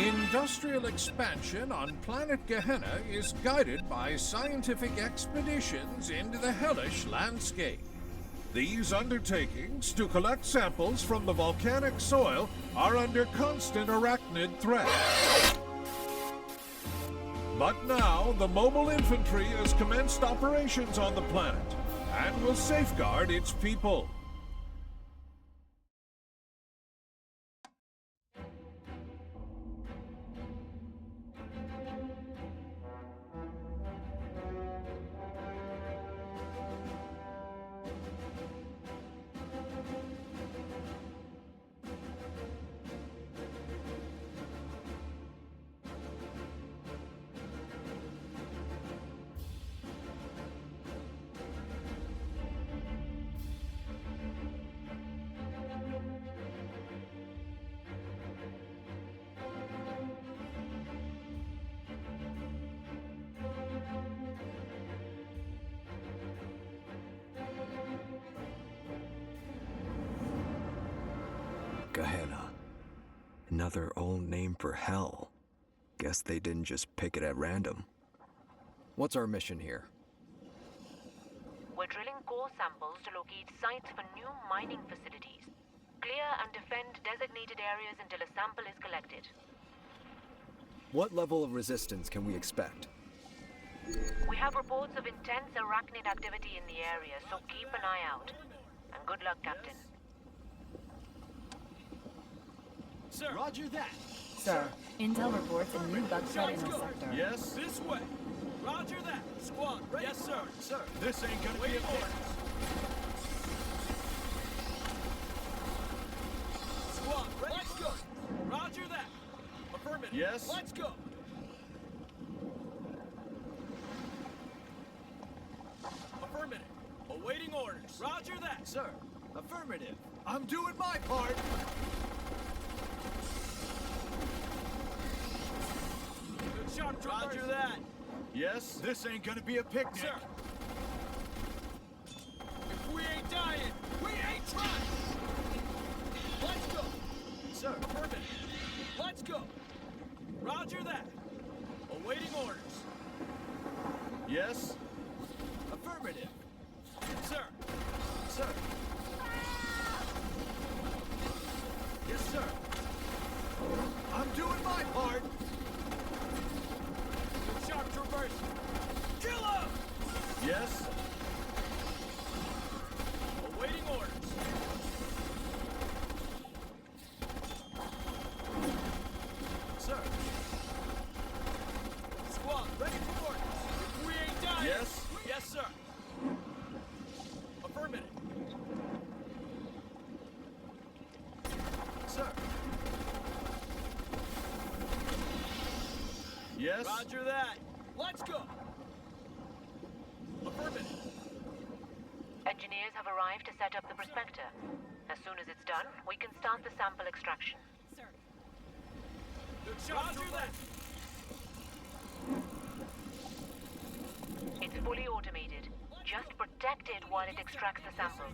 Industrial expansion on planet Gehenna is guided by scientific expeditions into the hellish landscape. These undertakings to collect samples from the volcanic soil are under constant Arachnid threat. But now, the mobile infantry has commenced operations on the planet and will safeguard its people. Gehenna. Another old name for hell. Guess they didn't just pick it at random. What's our mission here? We're drilling core samples to locate sites for new mining facilities. Clear and defend designated areas until a sample is collected. What level of resistance can we expect? We have reports of intense Arachnid activity in the area, so keep an eye out. And good luck, Captain. Sir. Roger that. Sir, intel reports a new bug threat in our sector. Yes, this way. Roger that. Squad, ready. Yes, sir. Sir, this ain't gonna be a horde. Squad, ready. Let's go. Roger that. Affirmative. Yes. Let's go. Affirmative. Awaiting orders. Roger that. Sir. Affirmative. I'm doing my part. Roger that. Yes? This ain't gonna be a picnic. Sir. If we ain't dying, we ain't trying. Let's go. Sir. Affirmative. Let's go. Roger that. Awaiting orders. Yes? Affirmative. Sir. Sir. Yes, sir. I'm doing my part. Starship Troopers! Kill him! Yes? Awaiting orders. Sir. Squad, ready for orders. If we ain't dying... Yes? Yes, sir. Affirmative. Sir. Yes? Roger that. Let's go. Affirmative. Engineers have arrived to set up the prospector. As soon as it's done, we can start the sample extraction. Sir. Roger that. It's fully automated. Just protect it while it extracts the sample.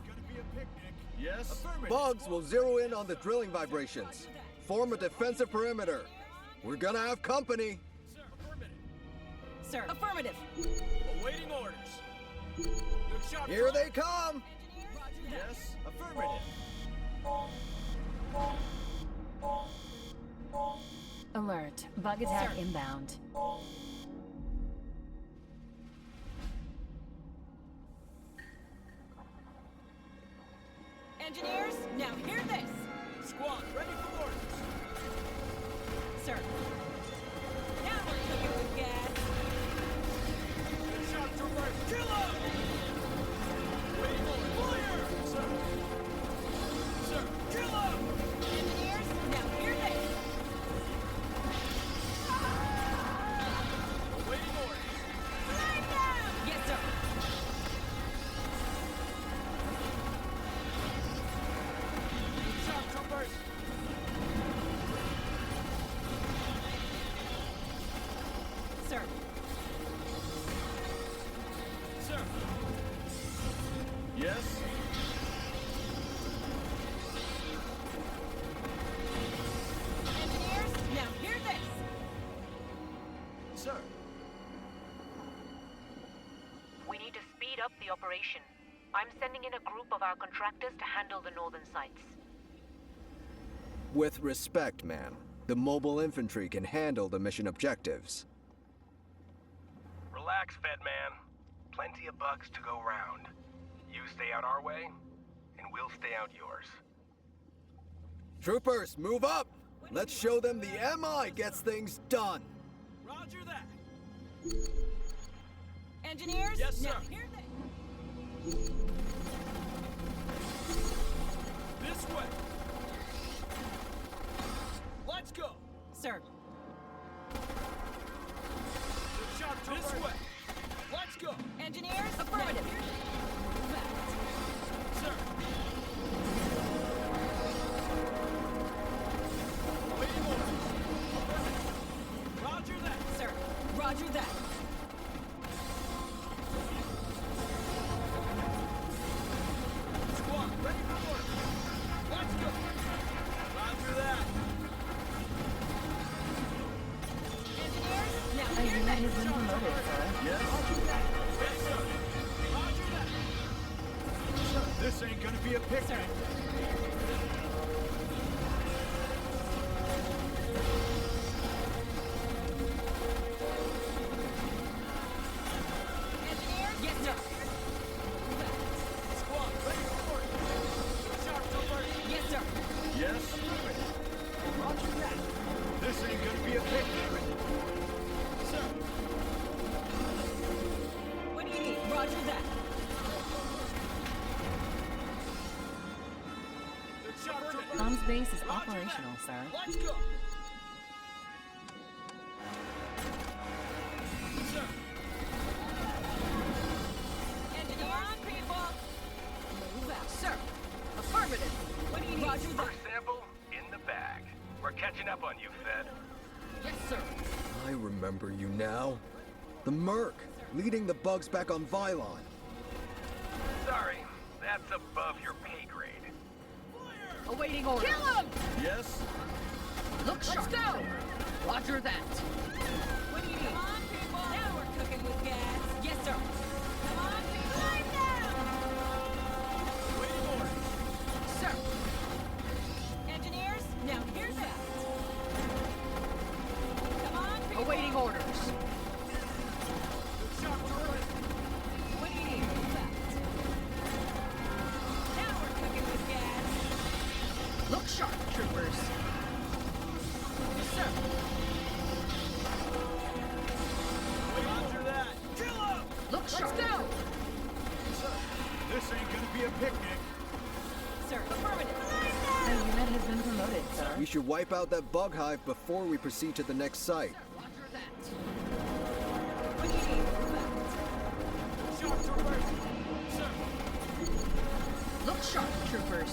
Yes? Affirmative. Bugs will zero in on the drilling vibrations. Form a defensive perimeter. We're gonna have company. Sir. Affirmative. Awaiting orders. Here they come! Yes, affirmative. Alert. Bug attack inbound. Engineers, now hear this! Squad, ready for orders. Sir. Now we're cooking with gas. Starship Troopers, kill him! Waiting orders. Fire! Sir. Sir, kill him! Engineers, now hear this! Awaiting orders. Flame them! Yes, sir. Starship Troopers. the operation. I'm sending in a group of our contractors to handle the northern sites. With respect, ma'am, the mobile infantry can handle the mission objectives. Relax, Fedman. Plenty of bugs to go round. You stay out our way, and we'll stay out yours. Troopers, move up! Let's show them the MI gets things done! Roger that. Engineers? Yes, sir. Now, here they... This way. Let's go. Sir. The Sharp Troopers. This way. Let's go. Engineers? Affirmative. Sir. Waiting orders. Affirmative. Roger that. Sir. Roger that. Squad, ready for order. Let's go. Roger that. Engineers? Now, A here unit they... has been promoted, sir. Yes, sir. Roger that. This ain't gonna be a picnic. Engineers? Yes, sir. Squad, ready for order. Sharp Troopers. Yes, sir. Yes? Roger that. This ain't gonna be a picnic. Sir. What do you need? Roger that. The Sharp Troopers. Comms base is Roger operational, that. sir. Let's go. Sir. Engineers? Come on, people. Move out. Sir. Affirmative. What do you need? Roger that. First sample in the bag. We're catching up on you, Fed. Yes, sir. I remember you now. The Merc, leading the bugs back on Vylon. Sorry, that's above your pay grade. Awaiting orders. Kill him! Yes? Look sharp. Let's go! Roger that. What do you need? Come on, people. Now we're cooking with gas. Yes, sir. Come on, people. Climb down! Waiting orders. Sir. Engineers, now here's that. Come on, people. Awaiting orders. The Sharp Troopers. What do you need? Move out. Now we're cooking with gas. Look sharp, troopers. Yes, sir. Roger that. Kill him! Look sharp. Let's go! This ain't gonna be a picnic. Sir, affirmative. A unit has been promoted, sir. We should wipe out that bug hive before we proceed to the next site. Roger that. What do you need? Move out. Sharp Troopers. Sir. Look sharp, troopers.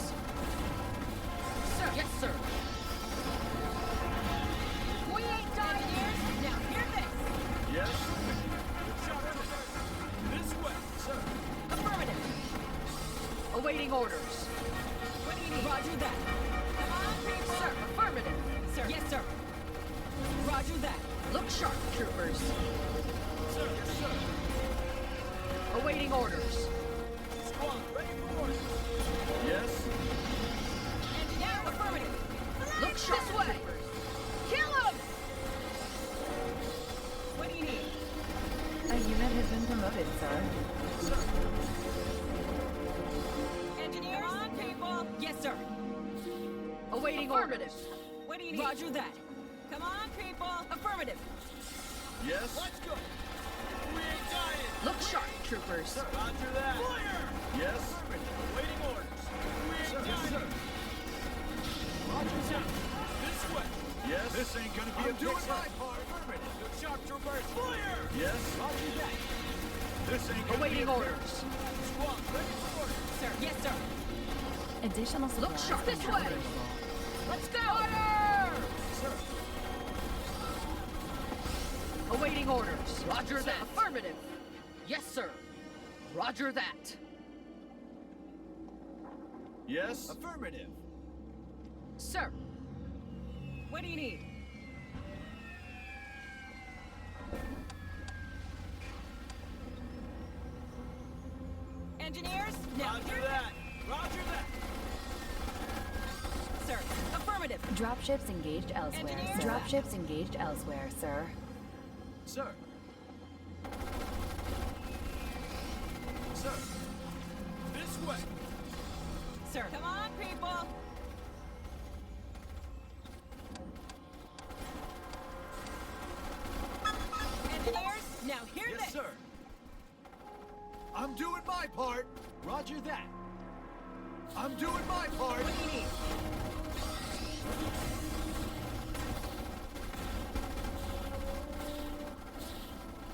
Sir. Yes, sir. We ain't dying here. Now hear this. Yes? The Sharp Troopers. This way. Sir. Affirmative. Awaiting orders. What do you need? Roger that. Come on, people. Sir, affirmative. Sir. Yes, sir. Roger that. Look sharp, troopers. Sir. Yes, sir. Awaiting orders. Squad, ready for orders. Yes? And now affirmative. Look sharp, this way. Kill him! What do you need? A unit has been promoted, sir. Engineers? Come on, people. Yes, sir. Awaiting orders. What do you need? Roger that. Come on, people. Affirmative. Yes? Let's go. We ain't dying. Look sharp, troopers. Roger that. Fire! Yes? Waiting orders. We ain't Yes, dying. sir. Roger that. This way. Yes? This ain't gonna be a picnic. The Sharp Troopers. Fire! Yes? Roger that. This ain't gonna Awaiting be a orders. Squad, ready for orders. Sir. Yes, sir. Additional supplies. Look sharp are this way. available. Let's go. Fire! Sir. Awaiting orders. Roger that. Affirmative. Yes, sir. Roger that. Yes? Affirmative. Sir. What do you need? Now, Roger that. Roger that. Sir, affirmative. Dropships engaged elsewhere, Engineers? sir. Dropships engaged elsewhere, sir. Sir. Sir. This way. Sir. Come on, people. Engineers, now hear Yes, this. sir. I'm doing my part. Roger that. I'm doing my part. What do you need?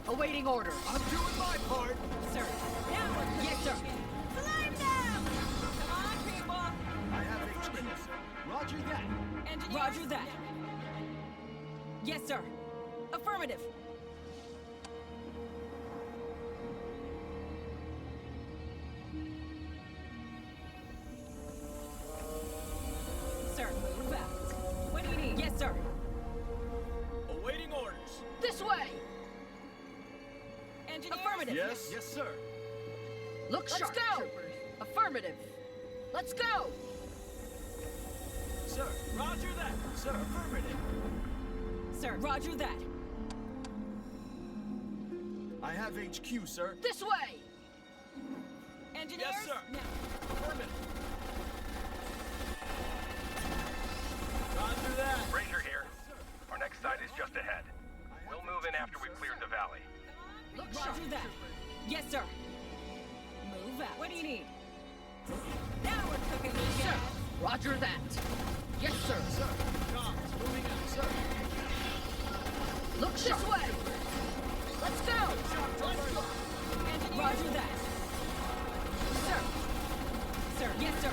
Awaiting orders. I'm doing my part. Sir. Now we're yes, sir. Climb down! Come on, people! I have HQ. Roger that. Engineers? Roger that. Yes, sir. Affirmative. Sir, move out. What do you need? Yes, sir. Awaiting orders. This way! Engineers? Affirmative. Yes. Yes, sir. Look sharp, troopers. Affirmative. Let's go! Sir. Roger that. Sir. Affirmative. Sir, roger that. I have HQ, sir. This way! Engineers? Yes, sir. Now. Affirmative. Roger that. Ranger here. Our next site is just ahead. We'll move in after we've cleared the valley. Look sharp. Roger that. Yes, sir. Move out. What do you need? Now we're cooking with gas. Roger that. Yes, sir. Sir. Comms moving out, sir. Look sharp. This way. Let's go. Engineers? Roger that. Sir. Sir. Yes, sir.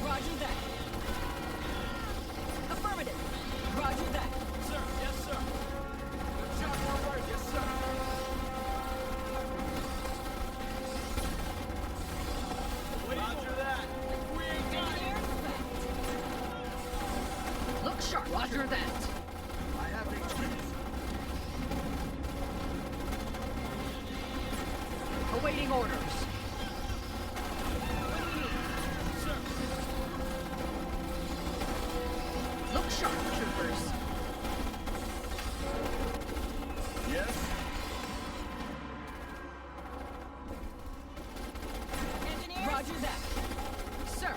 Roger that. Affirmative. Roger that. Sir. Yes, sir. Good shot, Robert. Yes, sir. Roger that. We ain't got it. Engineers? Look sharp. Roger that. I have HQ. Awaiting orders. Sir. Look sharp, troopers. Yes. Engineers? Roger that. Sir.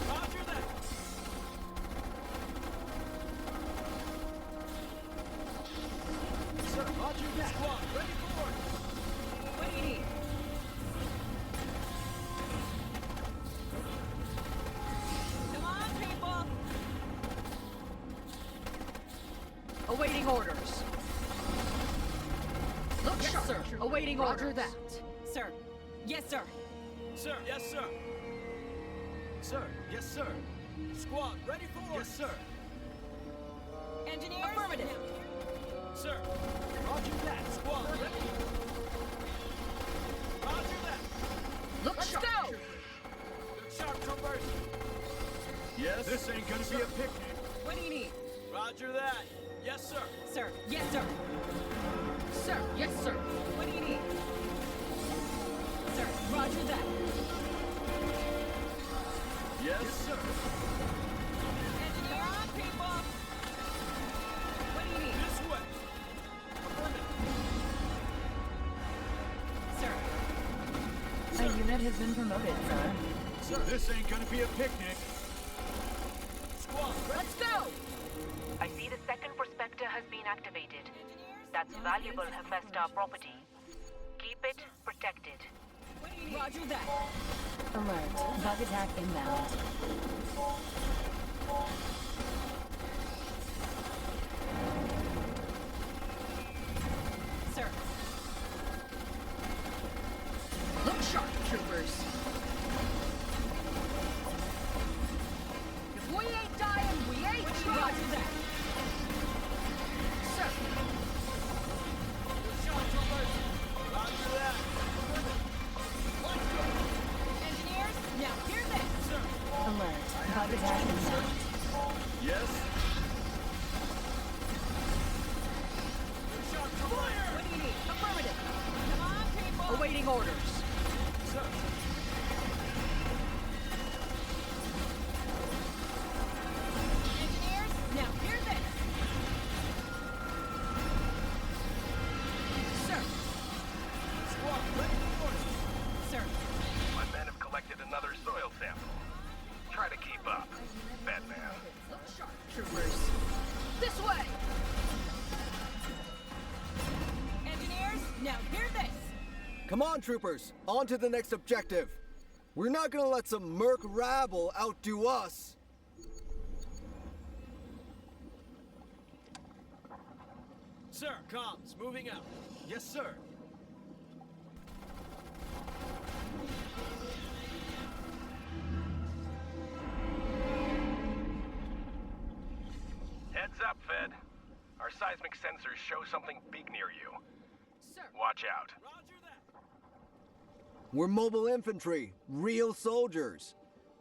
Roger that. Sir. Roger that. Squad, ready for orders. What do you need? Come on, people. Awaiting orders. Look sharp. Sir. Awaiting Roger orders. that. Sir. Yes, sir. Sir. Yes, sir. Sir. Yes, sir. Squad, ready for orders. Yes, sir. Engineers? Affirmative. Sir. Roger that. Squad, ready. Roger that. Look sharp. Go. Good shot, troopers. Yes. This ain't gonna be a picnic. What do you need? Roger that. Yes, sir. Sir. Yes, sir. Sir. Yes, sir. What do you need? Sir. Roger that. Yes, sir. Engineer on, people. What do you need? This way. Affirmative. Sir. A unit has been promoted, sir. Sir, this ain't gonna be a picnic. Squad, Let's go. I see the second prospector has been activated. That's valuable Hephaestus property. Keep it protected. What do you need? Roger that. Alert. Bug attack inbound. Sir. Look sharp, troopers. If we ain't dying, we ain't trying. Roger that. Sir. good shot, troopers. Roger that. Engineers, now hear this. Sir. Alert. Bug attack inbound. Yes. Good shot, troopers. What do you need? Affirmative. Come on, Come on, troopers! On to the next objective! We're not gonna let some merc rabble outdo us! Sir, comms, moving out. Yes, sir. Heads up, Fed. Our seismic sensors show something big near you. Sir. Watch out. Roger that. We're mobile infantry, real soldiers.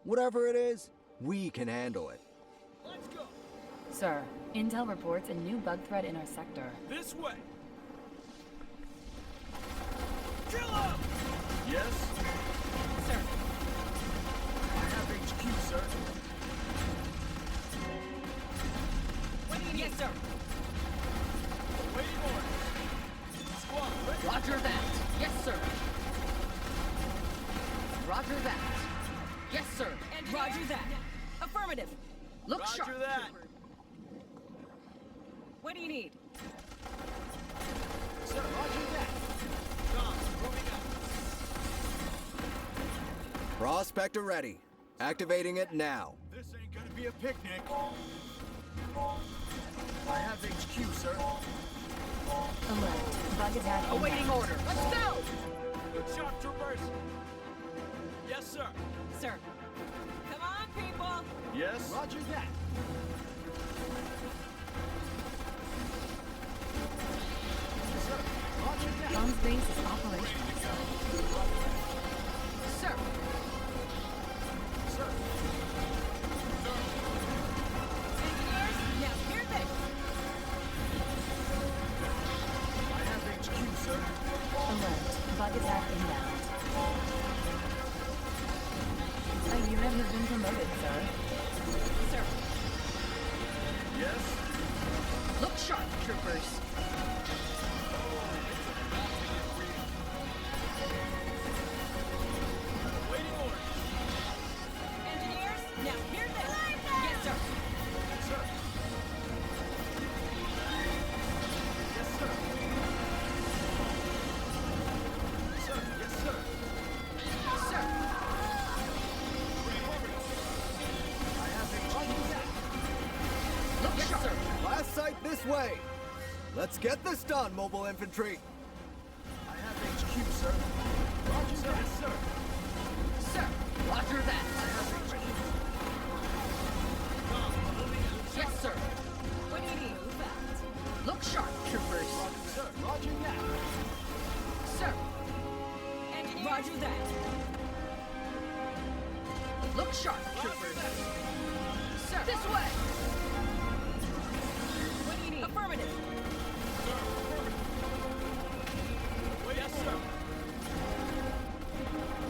Whatever it is, we can handle it. Let's go. Sir, intel reports a new bug threat in our sector. This way. Kill him! Yes. Sir. I have HQ, sir. What do you need? Yes, sir. Waiting orders. Squad, ready? Roger that. Yes, sir. Roger that. Yes, sir. Roger that. Affirmative. Look Roger sharp. that. What do you need? Sir, roger that. Comms, moving out. Prospector ready. Activating it now. This ain't gonna be a picnic. I have HQ, sir. Alert. Bug attack Awaiting inbound. order. Let's go! Good shot, troopers. Yes, sir. Sir. Come on, people. Yes. Roger that. Sir, roger that. Comms base is operational. Sir. Sir. Engineers, now hear this. I have HQ, sir. Alert. Bug attack inbound. A unit has been promoted, sir. Sir. Yes. Look sharp, troopers. Waiting orders. Engineers, now hear this. Yes, sir. Sir. Yes, sir. Sir, yes, sir. Sir. I have HQ. Look sharp. Sir. Last sight this way! Let's get this done, mobile infantry! I have HQ, sir. Roger, sir. Yes, sir. Sir. Roger that. Yes, sir. What do you need? Look sharp, troopers. Sir, roger that. Sir. Roger that. Look sharp, troopers. Sir. This way. What do you need? Affirmative. Yes, sir.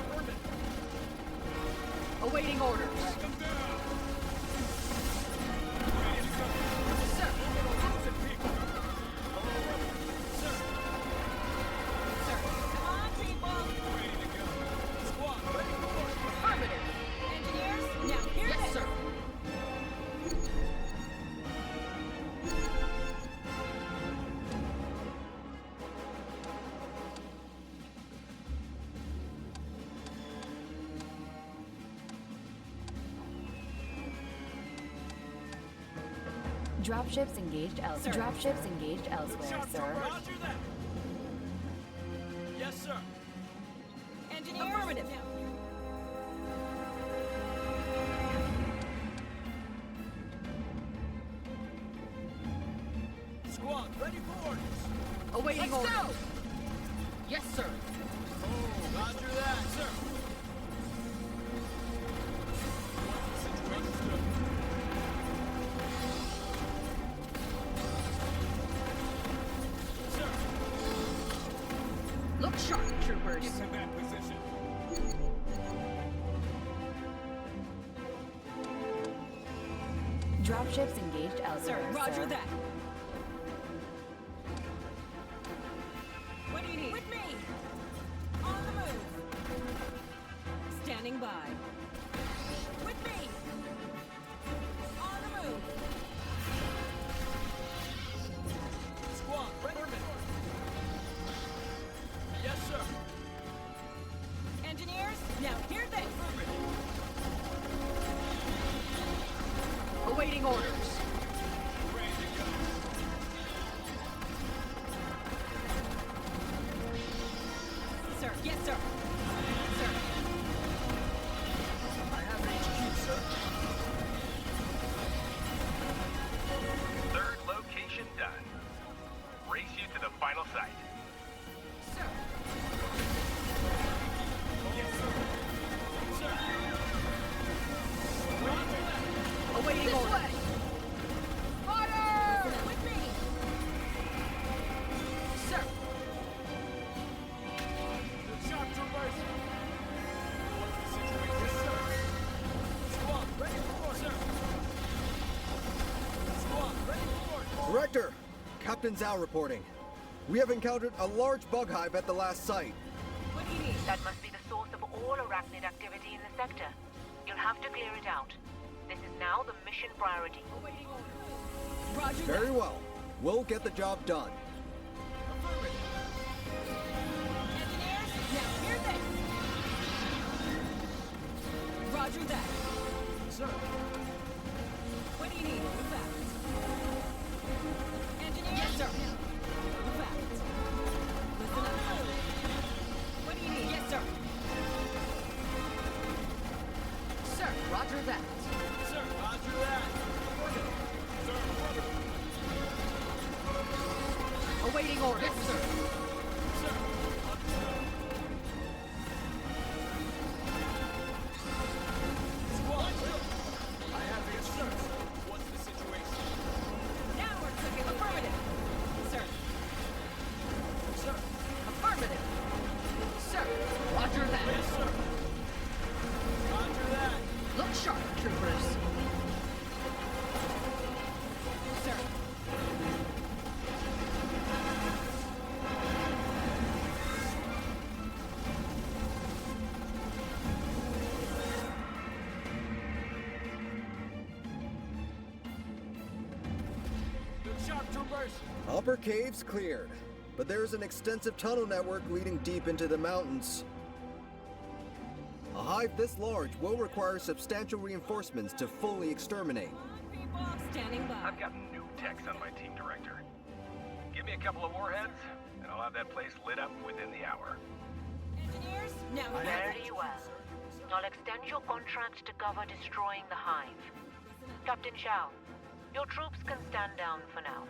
Affirmative. Awaiting orders. Come down. Sir. Opposite people. Sir. Sir. Come on, people. Ready to go. Squad, ready for work. Affirmative. Engineers, now hear this. Yes, sir. Dropships engaged elsewhere. Sir. Dropships engaged elsewhere, Shot, sir. roger that. Yes, sir. Engineers. Affirmative. Squad, ready for orders. Awaiting orders. Go. Yes, sir. Roger that, sir. Sir, Look sharp, troopers. get to that position. Dropships engaged Sir, elsewhere, roger sir. that. What do you need? With me. On the move. Standing by. With me. On the move. Squad, ready. Yes, sir. Awaiting orders. Ready to go. Sir. Yes, sir. Sir. I have HQ, sir. Third location done. Race you to the final site. Sir. Yes, sir. Sir. Awaiting This orders. way! Fire! With me. Sir. Starship Troopers. What's the situation? Yes, sir. Squad, ready for board, sir. Squad, ready for board. Director! Captain Zhao reporting. We have encountered a large bug hive at the last site. What do you need? That must be the source of all Arachnid activity in the sector. You'll have to clear it out. This is now the mission priority. Awaiting orders. Roger Very that. well. We'll get the job done. Affirmative. Engineers, now hear this. Roger that. Sir. What do you need? Move out. Engineers? Yes, sir. Move out. Listen up. What do you need? Yes, sir. Sir, roger that. Sir, roger that. Affirmative. Sir, affirmative. Awaiting orders. Yes, sir. Sir, understood. Squad, ready. I have the sir. What's the situation? Now we're cooking. Affirmative. Sir. Sir. Affirmative. Sir, roger that. Yes, sir. Roger that. Look sharp, troopers. Sir. Starship Troopers. Upper caves cleared, but there is an extensive tunnel network leading deep into the mountains. A hive this large will require substantial reinforcements to fully exterminate. People standing by. I've got new techs on my team, Director. Give me a couple of warheads, and I'll have that place lit up within the hour. Engineers, now move out. Very well. I'll extend your contract to cover destroying the hive. Captain Shao, your troops can stand down for now.